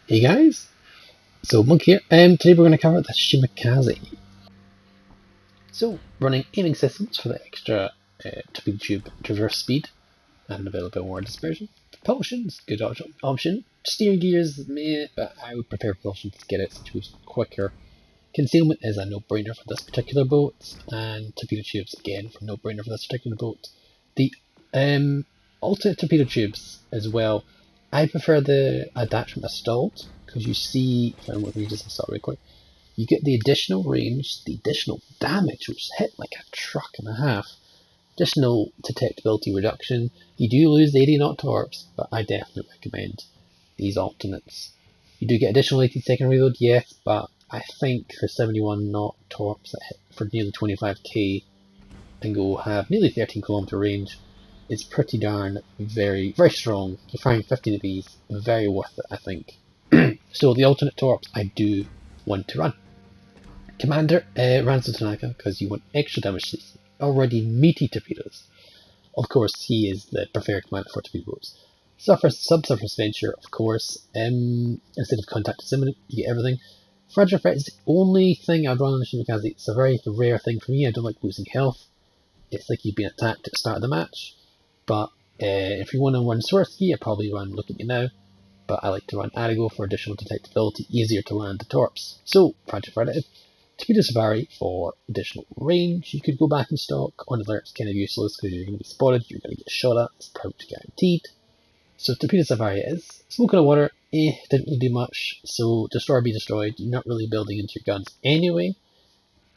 Hey guys, so Monk here, and today we're going to cover the Shimakaze. So, running aiming systems for the extra torpedo tube traverse speed and a little bit more dispersion. Propulsion's good option. Steering gears, meh, but I would prefer propulsion to get it to quicker. Concealment is a no-brainer for this particular boat, and torpedo tubes again for no-brainer for this particular boat. The alternate torpedo tubes as well. I prefer the attachment stalled because you see, if I want to just start real quick, you get the additional range, the additional damage, which hit like a truck and a half, additional detectability reduction. You do lose the 80 knot torps, but I definitely recommend these alternates. You do get additional 80-second reload, yes, but I think for 71 knot torps that hit for nearly 25k and go have nearly 13 kilometer range, it's pretty darn very strong. You're firing 15 of these, very worth it, I think. So the alternate torps I do want to run. Commander, Ranzo Tanaka, because you want extra damage to already meaty torpedoes. Of course, he is the preferred commander for torpedo boats. Subsurface Venture, of course. Instead of Contact is imminent, you get everything. Fragile Threat is the only thing I'd run on the Shimakaze. It's a very rare thing for me. I don't like losing health. It's like you've been attacked at the start of the match. But if you want to run Swirsky, I probably run Look at You Now. But I like to run Arigo for additional detectability, easier to land the torps. So, Fragile Threat. Torpedo Safari for additional range. You could go back in stock. On alert, it's kind of useless because you're going to be spotted, you're going to get shot at, it's pretty much guaranteed. So Torpedo Safari is. Smoke on the water, didn't really do much. So Destroy or Be Destroyed, you're not really building into your guns anyway.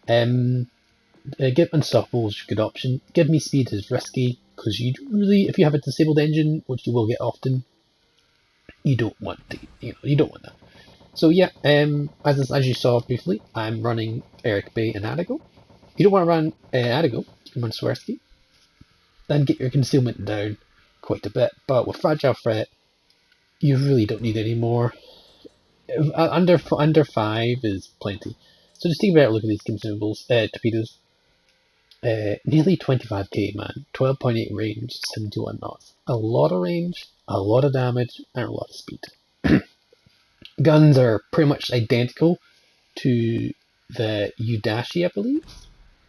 Give Unstoppables is a good option. Give Me Speed is risky because you really, if you have a disabled engine, which you will get often, you don't want to, you don't want that. So yeah, as you saw briefly, I'm running Eric Bay and Arigo. If you don't want to run Arigo, you can run Swirsky. Then get your concealment down quite a bit. But with Fragile Threat, you really don't need any more. Under 5 is plenty. So just take a better look at these consumables, torpedoes. Nearly 25k, man. 12.8 range, 71 knots. A lot of range, a lot of damage, and a lot of speed. Guns are pretty much identical to the Udashi, I believe.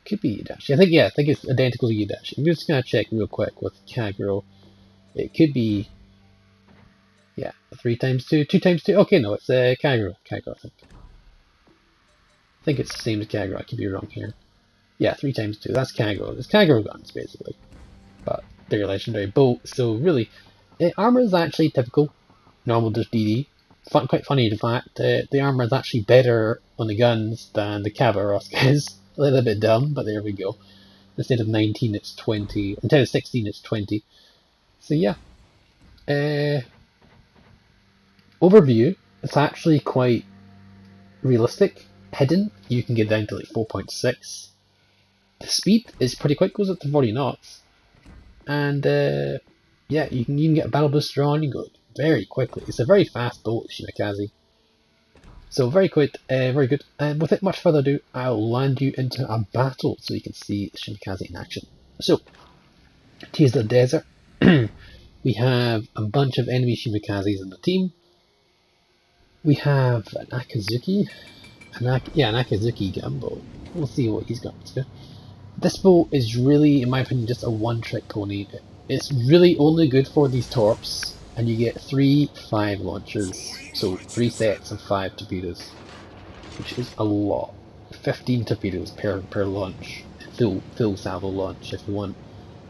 Could be Udashi. I think it's identical to Udashi. I'm just gonna check real quick with Kagero. It could be, 3x2, 2x2. Okay, no, it's Kagero. Kagero, I think. I think it's the same as Kagero. I could be wrong here. Yeah, 3x2. That's Kagero. It's Kagero guns basically, but they're a legendary boat. So really, armor is actually typical, normal just DD. Quite funny, in fact, the armor is actually better on the guns than the Kavarosk is. A little bit dumb, but there we go. Instead of 19, it's 20. Instead of 16, it's 20. So yeah. Overview, it's actually quite realistic. Hidden, you can get down to like 4.6. The speed is pretty quick, goes up to 40 knots. And you can get a battle booster on, you can go very quickly. It's a very fast boat, Shimakaze. So very quick, very good. And with it much further ado, I'll land you into a battle so you can see Shimakaze in action. So, here's the desert. We have a bunch of enemy Shimakazes in the team. We have an Akazuki. An Akazuki gunboat. We'll see what he's got to do. This boat is really, in my opinion, just a one-trick pony. It's really only good for these torps. And you get 3 5 launchers, so 3 sets of 5 torpedoes, which is a lot. 15 torpedoes per launch, full salvo launch if you want.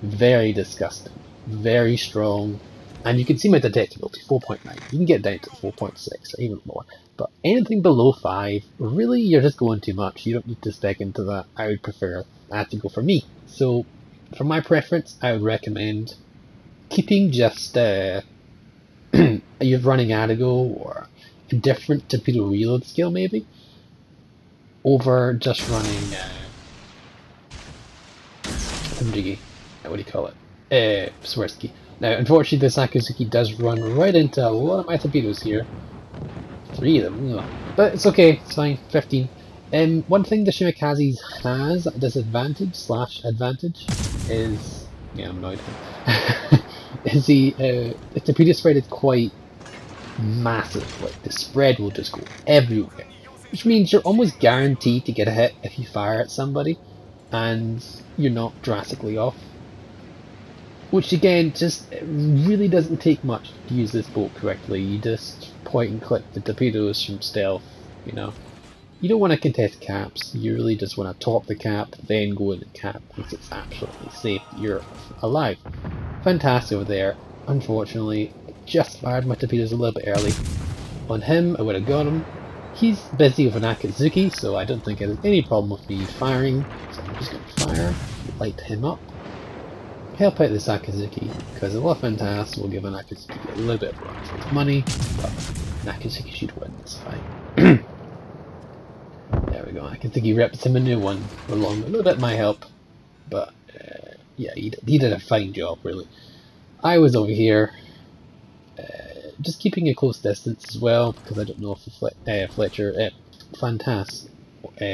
Very disgusting, very strong, and you can see my detectability 4.9. You can get down to 4.6 or even more, but anything below 5, really you're just going too much. You don't need to spec into that. I would prefer that to go for me. So, for my preference, I would recommend keeping just you're running Arigo or a different torpedo reload skill maybe, over just running what do you call it? Swirsky. Now unfortunately this Akazuki does run right into a lot of my torpedoes here. 3 of them, but it's okay, it's fine, 15. One thing the Shimakaze has a disadvantage / advantage is, I'm annoyed. Is the torpedo spread is quite massive. Like the spread will just go everywhere, which means you're almost guaranteed to get a hit if you fire at somebody, and you're not drastically off. Which again, just it really doesn't take much to use this boat correctly. You just point and click the torpedoes from stealth, you know. You don't want to contest caps, you really just want to top the cap, then go in the cap, because it's absolutely safe, you're alive. Fantastic over there. Unfortunately, I just fired my torpedoes a little bit early. On him, I would have got him. He's busy with an Akatsuki, so I don't think there's any problem with me firing, so I'm just going to fire, light him up. Help out this Akatsuki, because a lot of Fantas will give an Akatsuki a little bit of run for his money, but an Akatsuki should win this fight. There we go, Akatsuki rips him a new one, along a little bit of my help, but yeah, he did a fine job, really. I was over here, just keeping a close distance as well, because I don't know if Fantas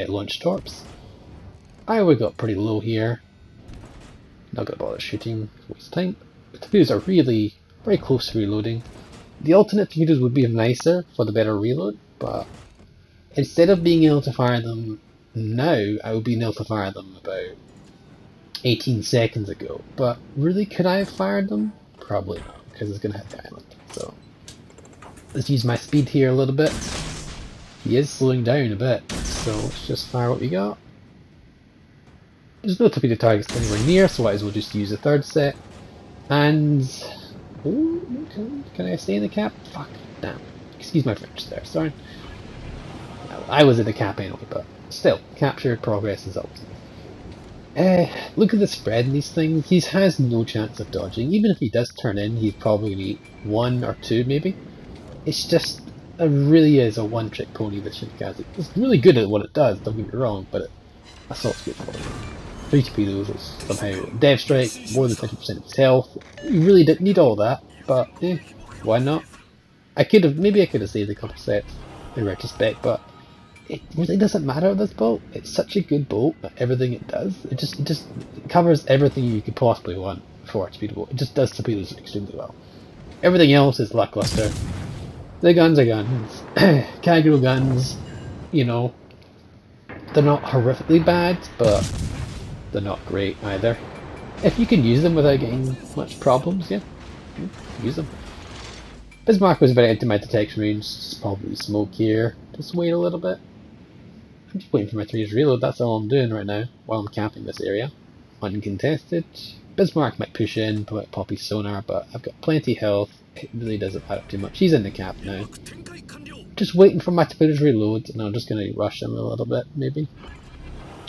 launched torps. I would got pretty low here. Not gonna bother shooting, waste time. The torpedoes are really very close to reloading. The alternate torpedoes would be nicer for the better reload, but instead of being able to fire them now, I would be able to fire them about 18 seconds ago. But really, could I have fired them? Probably not, because it's gonna hit the island. So let's use my speed here a little bit. He is slowing down a bit, so let's just fire what we got. There's no torpedo targets anywhere near, so I might as well just use the third set. And oh, can I stay in the cap? Fuck, damn. Excuse my French there, sorry. I was in the cap anyway, but still, capture progress is always nice. Look at the spread in these things. He has no chance of dodging. Even if he does turn in, he's probably going to eat one or two, maybe. It's just, it really is a one-trick pony, this Shimakaze. It's really good at what it does, don't get me wrong, but assault's good for it. 3 torpedoes is somehow dev strike, more than 20% of his health. You really didn't need all that, but why not? Maybe I could have saved a couple sets in retrospect, but it really doesn't matter with this boat. It's such a good boat at everything it does. It just covers everything you could possibly want for a torpedo boat. It just does torpedoes extremely well. Everything else is lackluster. The guns are guns. Kagero guns, you know, they're not horrifically bad, but they're not great either. If you can use them without getting much problems, yeah, use them. Bismarck was very into my detection range, just probably smoke here. Just wait a little bit. I'm just waiting for my 3's reload, that's all I'm doing right now, while I'm camping this area. Uncontested. Bismarck might push in, put Poppy sonar, but I've got plenty health. It really doesn't add up too much. He's in the cap now. Just waiting for my torpedoes reload, and I'm just going to rush him a little bit, maybe.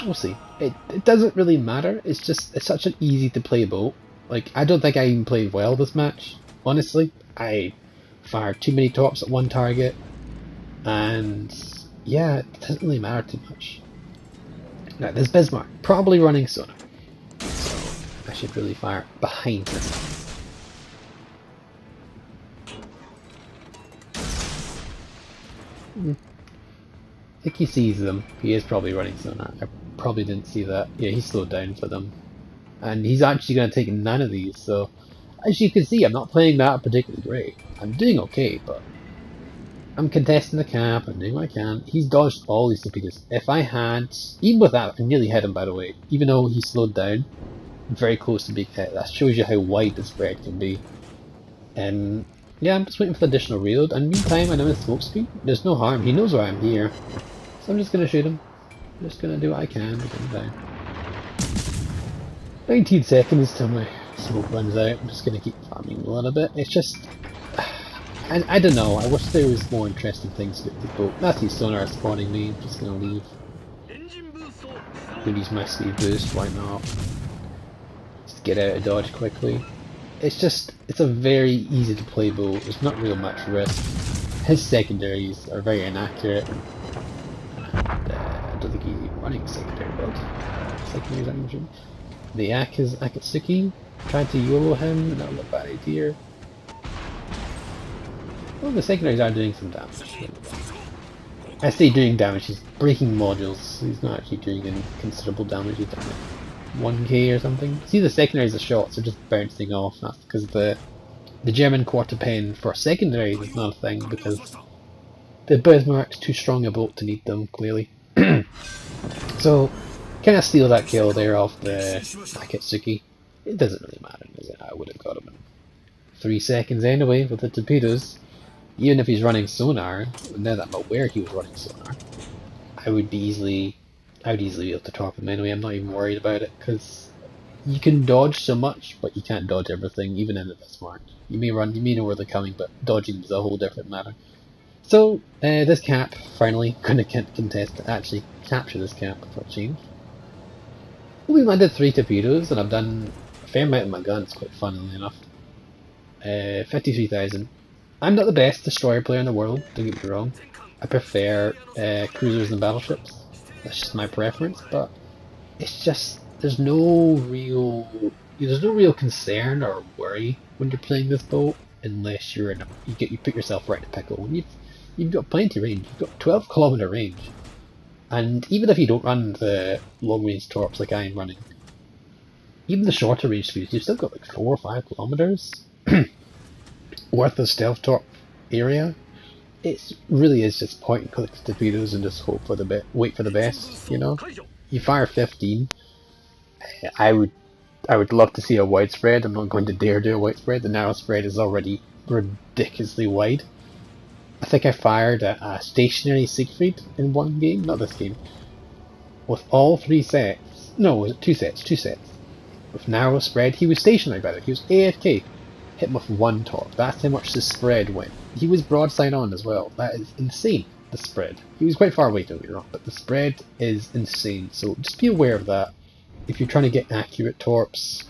We'll see. It doesn't really matter. It's such an easy to play boat. Like, I don't think I even played well this match. Honestly, I fired too many torps at one target, and yeah, it doesn't really matter too much. Now, there's Bismarck, probably running sonar, so I should really fire behind him. I think he sees them. He is probably running sonar. I probably didn't see that. Yeah, he slowed down for them. And he's actually going to take none of these, so as you can see, I'm not playing that particularly great. I'm doing okay, but I'm contesting the cap, I'm doing what I can. He's dodged all these torpedoes. If I had, even with that, I nearly hit him by the way, even though he slowed down, very close to being hit. That shows you how wide the spread can be. Yeah, I'm just waiting for the additional reload, and meantime I'm in smoke screen. There's no harm, he knows why I'm here. So I'm just going to shoot him. I'm just going to do what I can to get him down. 19 seconds till my smoke runs out. I'm just going to keep farming a little bit. It's just, I don't know, I wish there was more interesting things to the boat. That's his sonar spawning me, I'm just going to leave. I'm going to use my speed boost, why not? Just get out of dodge quickly. It's a very easy to play boat, there's not real much risk. His secondaries are very inaccurate. I don't think he's running a secondary build. Secondaries I'm sure. The Akatsuki, tried to YOLO him, and that was a bad idea. Well, the secondaries are doing some damage. I say doing damage, he's breaking modules, he's not actually doing any considerable damage, he's done like 1k or something. See, the secondaries are shots are just bouncing off, that's because the The German quarter pen for secondary is not a thing because the Bismarck's too strong a boat to need them, clearly. So, kind of steal that kill there off the Akatsuki. It doesn't really matter, does it? I would have got him in 3 seconds anyway with the torpedoes. Even if he's running sonar, now that I'm aware he was running sonar, I would easily be able to torp him anyway. I'm not even worried about it because you can dodge so much, but you can't dodge everything, even in a Bismarck. You may know where they're coming, but dodging is a whole different matter. So this cap finally going to contest to actually capture this cap for a change. We landed 3 torpedoes, and I've done a fair amount of my guns, quite funnily enough. 53,000. I'm not the best destroyer player in the world, don't get me wrong. I prefer cruisers and battleships. That's just my preference, but it's just there's no real concern or worry when you're playing this boat unless you put yourself right in a pickle. When you've got plenty of range. You've got 12-kilometer range, and even if you don't run the long range torps like I am running, even the shorter range speeds, you've still got like 4 or 5 kilometers worth of stealth torp area. It really is just point and click torpedoes and just hope for wait for the best. You know, you fire 15. I would love to see a widespread. I'm not going to dare do a widespread. The narrow spread is already ridiculously wide. I think I fired a stationary Siegfried in one game, not this game, with all 3 sets. No, was it 2 sets? 2 sets. With narrow spread, he was stationary by it. He was AFK. Hit him with 1 torp. That's how much the spread went. He was broadside on as well. That is insane, the spread. He was quite far away, don't get me wrong, but the spread is insane. So just be aware of that if you're trying to get accurate torps.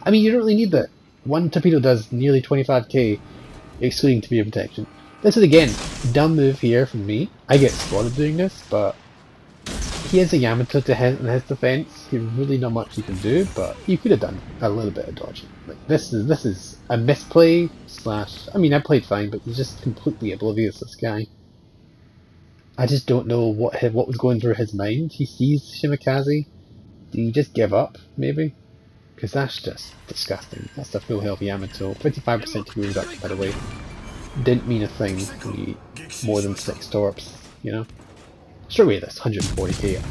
I mean, you don't really need that. 1 torpedo does nearly 25k, excluding torpedo protection. This is, again, dumb move here from me. I get spotted doing this, but he has a Yamato in his defense. There's really not much you can do, but you could have done a little bit of dodging. Like this is a misplay slash. I mean, I played fine, but he's just completely oblivious. This guy. I just don't know what was going through his mind. He sees Shimakaze. Do you just give up, maybe? Because that's just disgusting. That's the full health Yamato. 55% to move up, by the way. Didn't mean a thing when you more than 6 torps, you know? Straight away, that's 140k.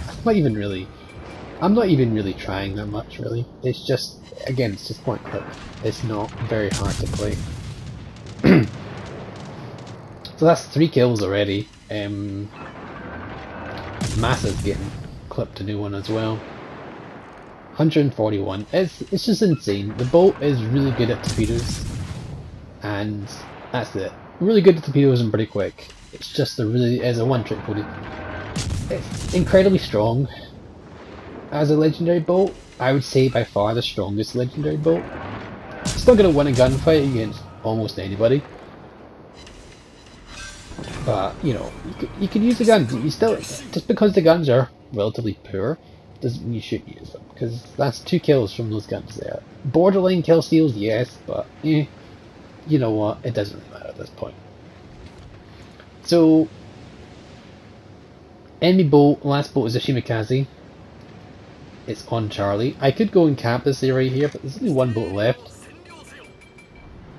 I'm not even really trying that much, really. It's just, again, it's just point click. It's not very hard to play. So that's 3 kills already. Massa's getting clipped a new one as well. 141. It's just insane. The boat is really good at torpedoes, and that's it. Really good at torpedoes and pretty quick. It's just is a one-trick pony. It's incredibly strong as a legendary boat. I would say by far the strongest legendary boat. Still gonna win a gunfight against almost anybody. But you know, you can use the guns. You still, just because the guns are relatively poor, doesn't mean you should use them. Because that's 2 kills from those guns there. Borderline kill steals, yes, but you know what? It doesn't really matter at this point. So, enemy boat, last boat is a Shimakaze. It's on Charlie. I could go and cap this right here, but there's only 1 boat left.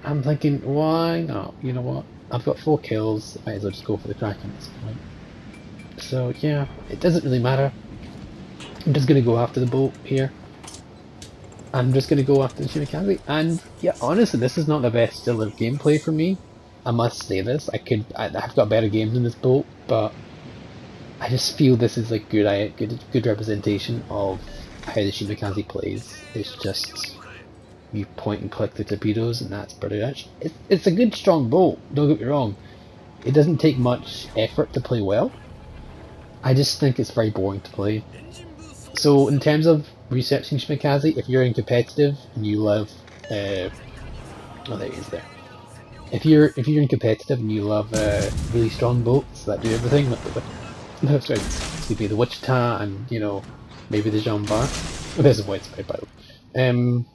I'm thinking, why not? You know what? I've got 4 kills. I might as well just go for the Kraken at this point. So yeah, it doesn't really matter. I'm just gonna go after the boat here. I'm just gonna go after the Shimakaze, and yeah, honestly, this is not the best still of gameplay for me. I must say this. I've got better games in this boat, but I just feel this is like good representation of how the Shimakaze plays. It's just you point and click the torpedoes, and that's pretty much. It's a good strong boat. Don't get me wrong. It doesn't take much effort to play well. I just think it's very boring to play. So in terms of researching Shimakaze, if you're in competitive and you love, oh there he is there. If you're in competitive and you love really strong boats that do everything, like the Wichita and you know maybe the Jean Bar. Oh, there's a white spy by the way.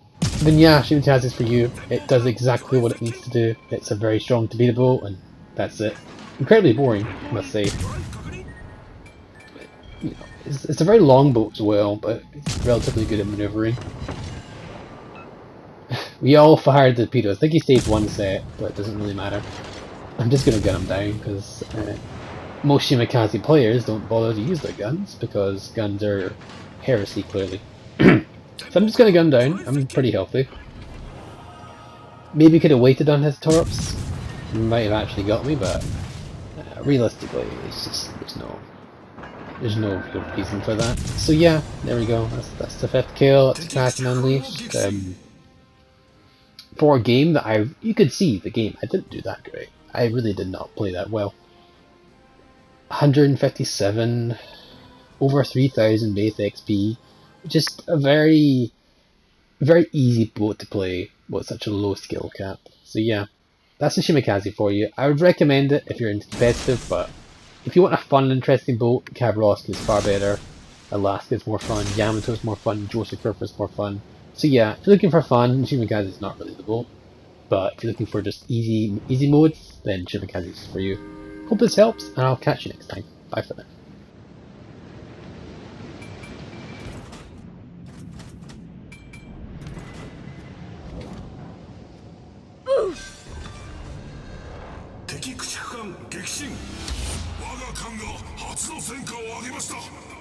Then yeah, Shimakaze is for you. It does exactly what it needs to do. It's a very strong torpedo boat, and that's it. Incredibly boring, I must say. You know, it's a very long boat as well, but it's relatively good at maneuvering. We all fired the torpedoes. I think he saved one set, but it doesn't really matter. I'm just going to gun him down because most Shimakaze players don't bother to use their guns because guns are heresy, clearly. So I'm just going to gun down. I'm pretty healthy. Maybe could have waited on his torps. He might have actually got me, but realistically, it's just there's no good reason for that. So yeah, there we go. That's the 5th kill. That's Kraken Unleashed. For a game that you could see the game, I didn't do that great. I really did not play that well. 157, over 3,000 base XP. Just a very easy boat to play with such a low skill cap. So yeah, that's a Shimakaze for you. I would recommend it if you're into competitive, but if you want a fun, interesting boat, Kavrovsk is far better. Alaska is more fun, Yamato is more fun, Joseph is more fun. So yeah, if you're looking for fun, Shimakaze is not really the boat. But if you're looking for just easy modes, then Shimakaze is for you. Hope this helps, and I'll catch you next time. Bye for now.敵駆逐艦撃沈。我が艦が初の戦果を上げました。